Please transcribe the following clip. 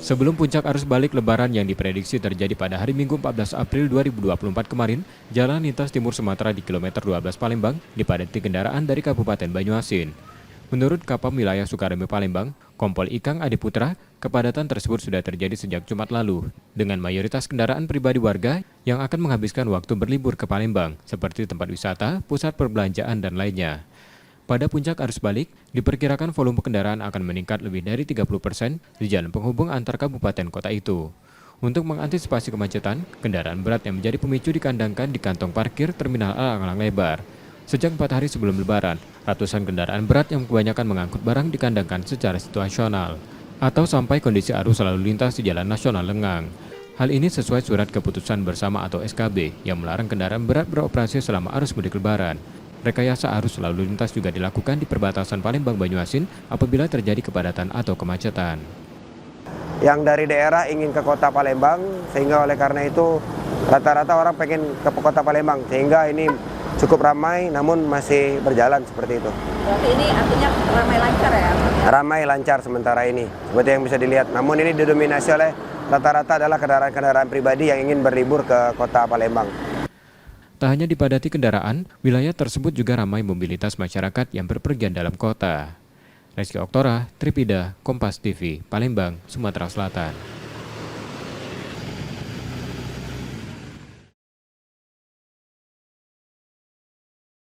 Sebelum puncak arus balik Lebaran yang diprediksi terjadi pada hari Minggu 14 April 2024 kemarin, jalan lintas timur Sumatera di kilometer 12 Palembang dipadati kendaraan dari Kabupaten Banyuasin. Menurut Kapam Wilayah Sukaremi Palembang, Kompol Ikang Adiputra, kepadatan tersebut sudah terjadi sejak Jumat lalu, dengan mayoritas kendaraan pribadi warga yang akan menghabiskan waktu berlibur ke Palembang, seperti tempat wisata, pusat perbelanjaan, dan lainnya. Pada puncak arus balik, diperkirakan volume kendaraan akan meningkat lebih dari 30% di jalan penghubung antar kabupaten kota itu. Untuk mengantisipasi kemacetan, kendaraan berat yang menjadi pemicu dikandangkan di kantong parkir terminal Alang-Alang Lebar. Sejak 4 hari sebelum Lebaran, ratusan kendaraan berat yang kebanyakan mengangkut barang dikandangkan secara situasional, atau sampai kondisi arus lalu lintas di Jalan Nasional Lengang. Hal ini sesuai surat keputusan bersama atau SKB yang melarang kendaraan berat beroperasi selama arus mudik Lebaran. Rekayasa arus lalu lintas juga dilakukan di perbatasan Palembang-Banyuasin apabila terjadi kepadatan atau kemacetan. Yang dari daerah ingin ke kota Palembang, sehingga oleh karena itu rata-rata orang pengen ke kota Palembang, sehingga ini cukup ramai namun masih berjalan seperti itu. Berarti ini artinya ramai lancar ya? Ramai lancar sementara ini, seperti yang bisa dilihat. Namun ini didominasi oleh rata-rata adalah kendaraan-kendaraan pribadi yang ingin berlibur ke kota Palembang. Tak hanya dipadati kendaraan, wilayah tersebut juga ramai mobilitas masyarakat yang berpergian dalam kota. Rizky Oktora, Tripida, Kompas TV, Palembang, Sumatera Selatan.